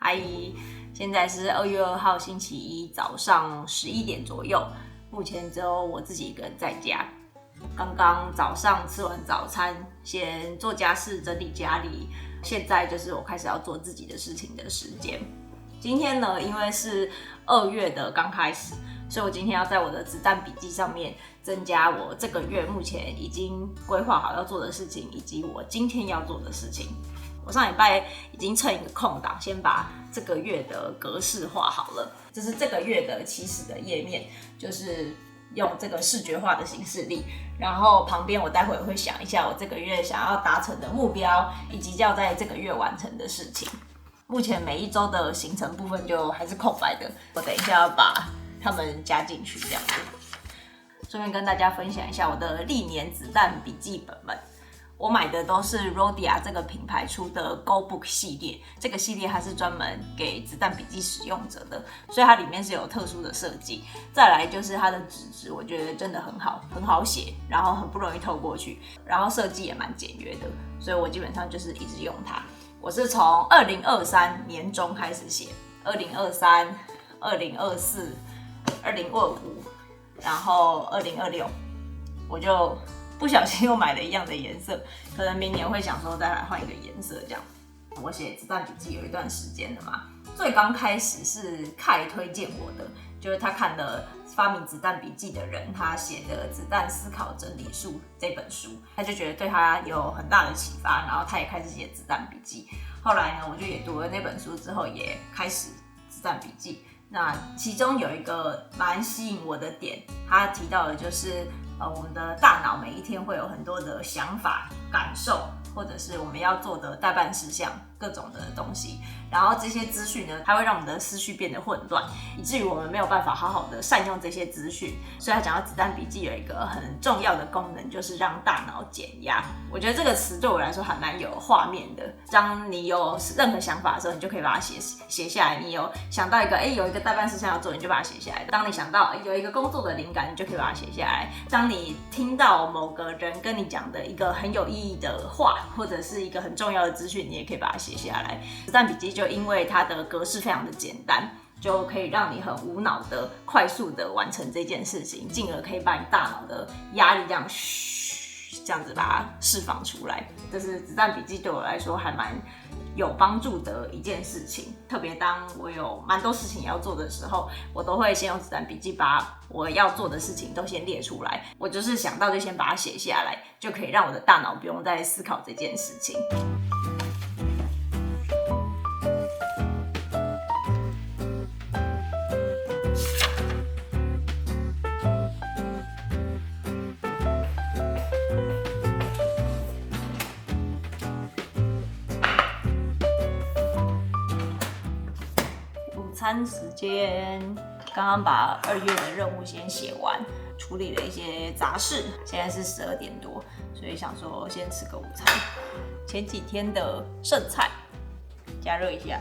阿姨。现在是2月2号星期一早上11点左右，目前只有我自己一个人在家。刚刚早上吃完早餐，先做家事整理家里，现在就是我开始要做自己的事情的时间。今天呢，因为是2月的刚开始，所以我今天要在我的子弹笔记上面增加我这个月目前已经规划好要做的事情，以及我今天要做的事情。我上礼拜已经趁一个空档，先把这个月的格式画好了。这是这个月的起始的页面，就是用这个视觉化的形式力。然后旁边我待会会想一下我这个月想要达成的目标，以及要在这个月完成的事情。目前每一周的行程部分就还是空白的，我等一下要把它们加进去，这样子。顺便跟大家分享一下我的历年子弹笔记本们。我买的都是 Rhodia 这个品牌出的 Go Book 系列，这个系列它是专门给子弹笔记使用者的，所以它里面是有特殊的设计。再来就是它的纸质，我觉得真的很好，很好写，然后很不容易透过去，然后设计也蛮简约的，所以我基本上就是一直用它。我是从2023年中开始写，2023、2024、2025，然后2026，我就不小心又买了一样的颜色，可能明年会想说再来换一个颜色这样。我写子弹笔记有一段时间了嘛，最刚开始是凯推荐我的，就是他看了发明子弹笔记的人他写的《子弹思考整理术》这本书，他就觉得对他有很大的启发，然后他也开始写子弹笔记。后来呢，我就也读了那本书之后，也开始子弹笔记。那其中有一个蛮吸引我的点，他提到的就是我们的大脑每一天会有很多的想法、感受，或者是我们要做的待办事项，各种的东西。然后这些资讯呢，它会让我们的思绪变得混乱，以至于我们没有办法好好的善用这些资讯。所以他讲到子弹笔记有一个很重要的功能，就是让大脑减压。我觉得这个词对我来说还蛮有画面的。当你有任何想法的时候，你就可以把它写下来。你有想到有一个待办事项要做，你就把它写下来。当你想到有一个工作的灵感，你就可以把它写下来。当你听到某个人跟你讲的一个很有意义的话，或者是一个很重要的资讯，你也可以把它写下来。子弹笔记就因为它的格式非常的简单，就可以让你很无脑的快速的完成这件事情，进而可以把你大脑的压力这样子把它释放出来。这是子弹笔记对我来说还蛮有帮助的一件事情，特别当我有蛮多事情要做的时候，我都会先用子弹笔记把我要做的事情都先列出来。我就是想到就先把它写下来，就可以让我的大脑不用再思考这件事情。午餐时间，刚刚把2月的任务先写完，处理了一些杂事，现在是12点多，所以想说先吃个午餐。前几天的剩菜加热一下。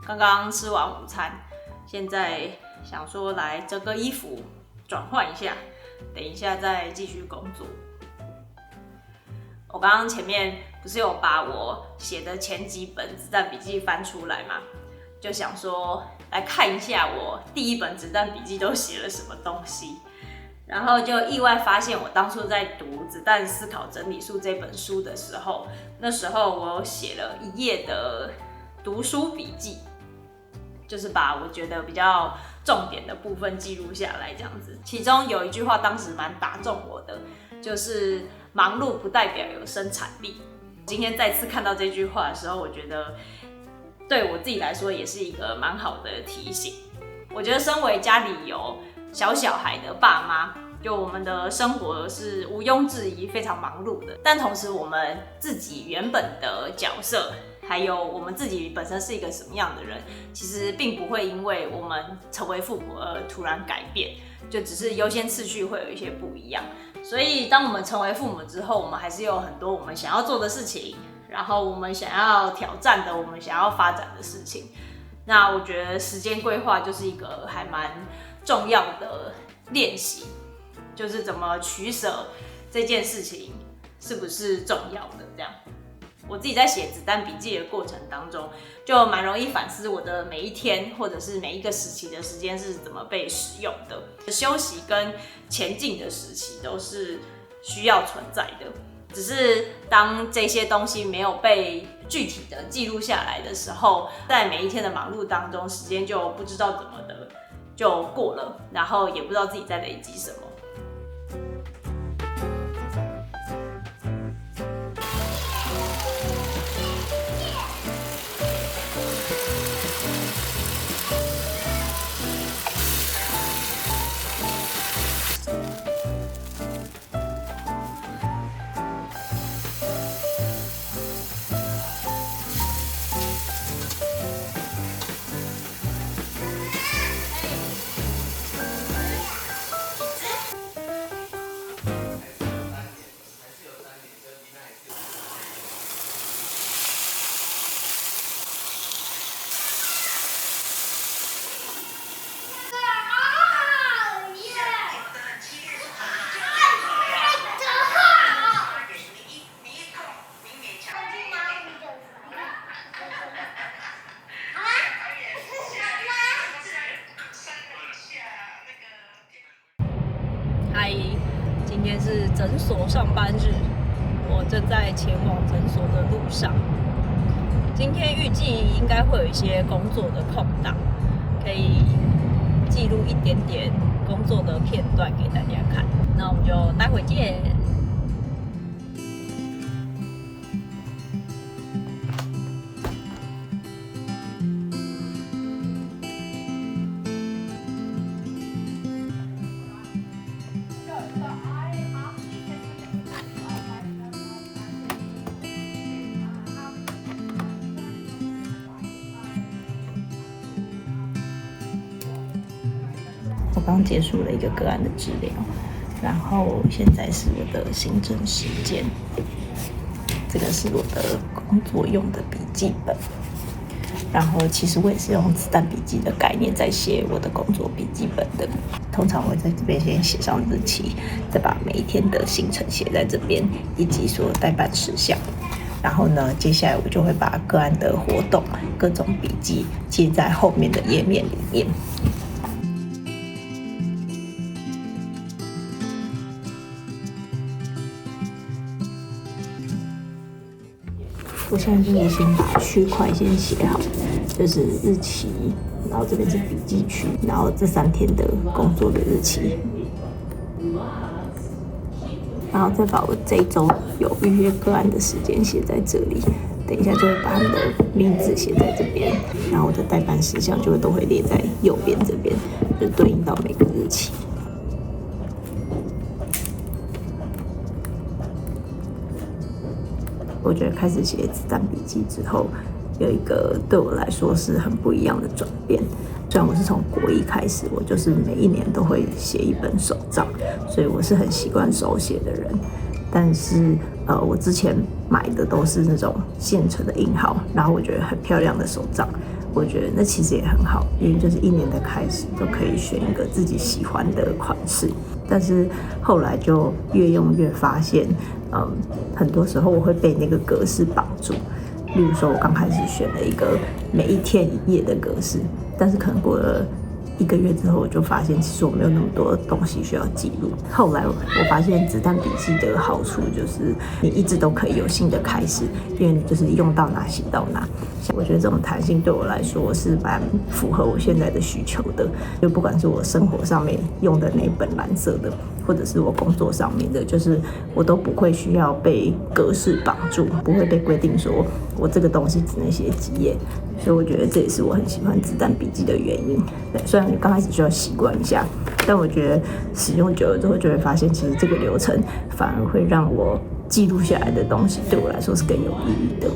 刚刚吃完午餐，现在想说来折个衣服，转换一下，等一下再继续工作。我刚刚前面不是有把我写的前几本子弹笔记翻出来嘛，就想说来看一下我第一本子弹笔记都写了什么东西，然后就意外发现我当初在读《子弹思考整理术》这本书的时候，那时候我有写了1页的读书笔记。就是把我觉得比较重点的部分记录下来，这样子。其中有一句话当时蛮打中我的，就是忙碌不代表有生产力。今天再次看到这句话的时候，我觉得对我自己来说也是一个蛮好的提醒。我觉得身为家里有小孩的爸妈，就我们的生活是毋庸置疑非常忙碌的，但同时我们自己原本的角色，还有我们自己本身是一个什么样的人，其实并不会因为我们成为父母而突然改变，就只是优先次序会有一些不一样。所以当我们成为父母之后，我们还是有很多我们想要做的事情，然后我们想要挑战的，我们想要发展的事情。那我觉得时间规划就是一个还蛮重要的练习，就是怎么取舍这件事情是不是重要的这样。我自己在写子弹笔记的过程当中，就蛮容易反思我的每一天或者是每一个时期的时间是怎么被使用的。休息跟前进的时期都是需要存在的，只是当这些东西没有被具体的记录下来的时候，在每一天的忙碌当中，时间就不知道怎么的就过了，然后也不知道自己在累积什么。今天是诊所上班日，我正在前往诊所的路上。今天预计应该会有一些工作的空档，可以记录一点点工作的片段给大家看。那我们就待会见。我刚结束了一个个案的治疗，然后现在是我的行政时间。这个是我的工作用的笔记本，然后其实我也是用子弹笔记的概念在写我的工作笔记本的。通常我会在这边先写上日期，再把每一天的行程写在这边，以及所有待办事项。然后呢，接下来我就会把个案的活动、各种笔记记在后面的页面里面。我现在就是先把区块先写好，就是日期，然后这边是笔记区，然后这3天的工作的日期，然后再把我这一周有预约个案的时间写在这里。等一下就会把他们的名字写在这边，然后我的待办事项就会都会列在右边这边，就对应到每个日期。我觉得开始写子弹笔记之后，有一个对我来说是很不一样的转变。虽然我是从国一开始，我就是每一年都会写一本手账，所以我是很习惯手写的人。但是我之前买的都是那种现成的印号，然后我觉得很漂亮的手账，我觉得那其实也很好，因为就是一年的开始都可以选一个自己喜欢的款式。但是后来就越用越发现，很多时候我会被那个格式绑住。例如说，我刚开始选了一个每一天一页的格式，但是可能过了1个月之后，我就发现其实我没有那么多东西需要记录。后来我发现子弹笔记的好处就是你一直都可以有新的开始，因为你就是用到哪写到哪。我觉得这种弹性对我来说是蛮符合我现在的需求的。就不管是我生活上面用的那本蓝色的，或者是我工作上面的，就是我都不会需要被格式绑住，不会被规定说我这个东西只能写几页。所以我觉得这也是我很喜欢子弹笔记的原因。对，虽然刚开始需要习惯一下，但我觉得使用久了之后就会发现，其实这个流程反而会让我记录下来的东西对我来说是更有意义的。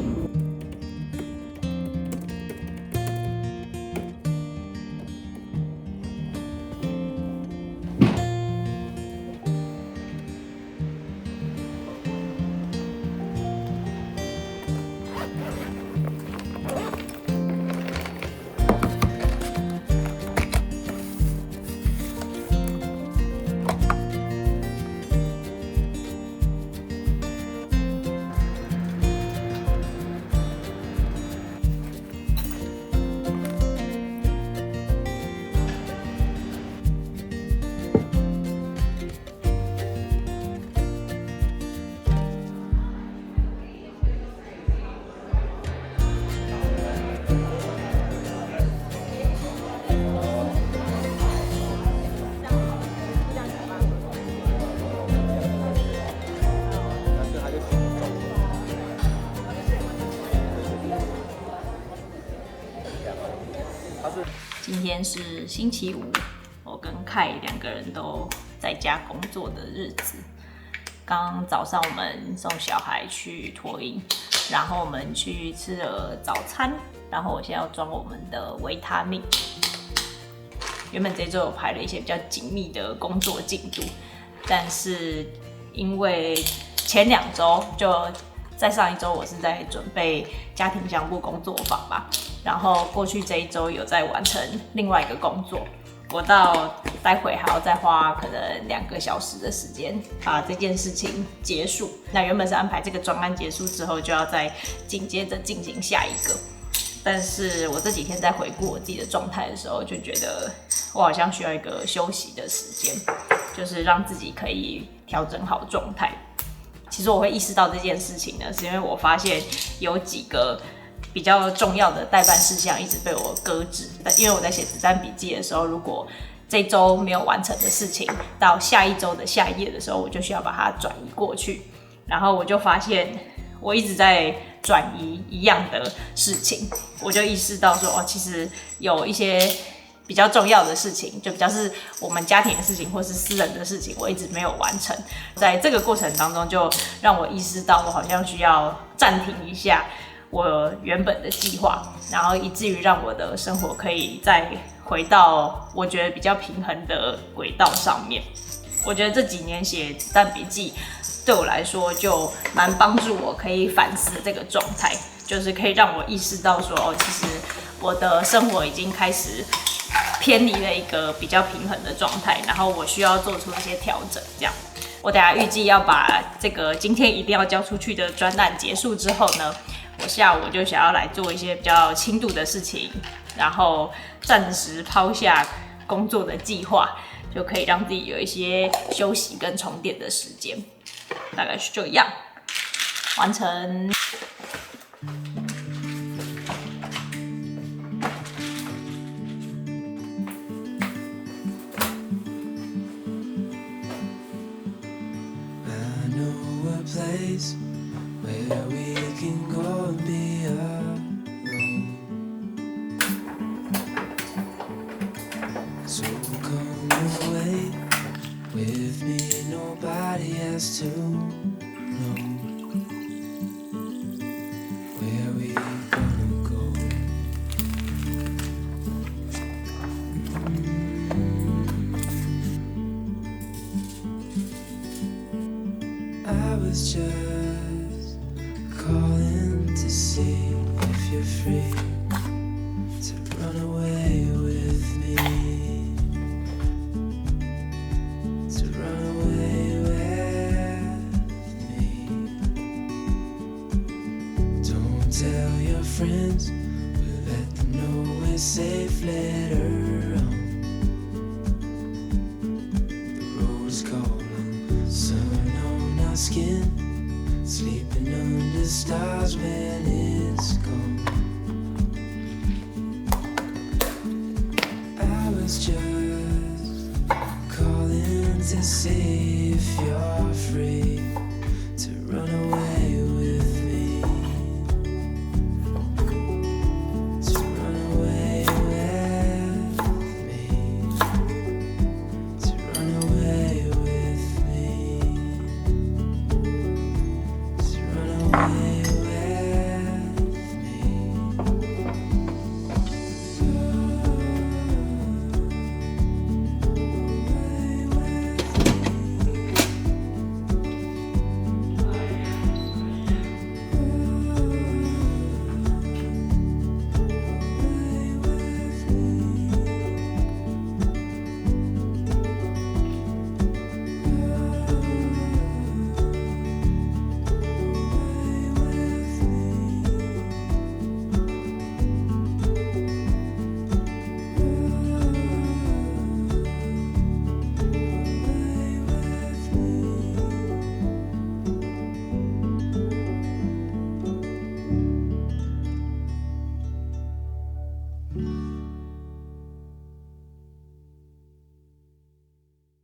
今天是星期五，我跟凯2个人都在家工作的日子。刚早上我们送小孩去托婴，然后我们去吃了早餐，然后我现在要装我们的维他命。原本这周有排了一些比较紧密的工作进度，但是因为前2周就在上一周我是在准备家庭相簿工作坊嘛，然后过去这一周有在完成另外一个工作，我到待会还要再花可能2个小时的时间把这件事情结束。那原本是安排这个专案结束之后就要再紧接着进行下一个，但是我这几天在回顾我自己的状态的时候，就觉得我好像需要一个休息的时间，就是让自己可以调整好状态。其实我会意识到这件事情呢，是因为我发现有几个比较重要的待办事项一直被我搁置。因为我在写子弹笔记的时候，如果这周没有完成的事情，到下一周的下一页的时候，我就需要把它转移过去。然后我就发现我一直在转移一样的事情，我就意识到说，其实有一些比较重要的事情，就比较是我们家庭的事情或是私人的事情，我一直没有完成。在这个过程当中，就让我意识到我好像需要暂停一下我原本的计划，然后以至于让我的生活可以再回到我觉得比较平衡的轨道上面。我觉得这几年写子弹笔记对我来说就蛮帮助我可以反思这个状态，就是可以让我意识到说，其实我的生活已经开始偏离了一个比较平衡的状态，然后我需要做出一些调整。这样，我等一下预计要把这个今天一定要交出去的专案结束之后呢，我下午就想要来做一些比较轻度的事情，然后暂时抛下工作的计划，就可以让自己有一些休息跟充电的时间。大概是这样，完成。Place where we can go and be alone. So come away with me, nobody has to know where we gonna go. I was just calling to see if you're free to run away with me, to run away with me. Don't tell your friends, we'll let them know we're safe later on. The road's calling, sun on our skin, sleeping under stars when it's gone. I was just calling to see if you're free to run away with me. To run away with me. To run away with me. To run away.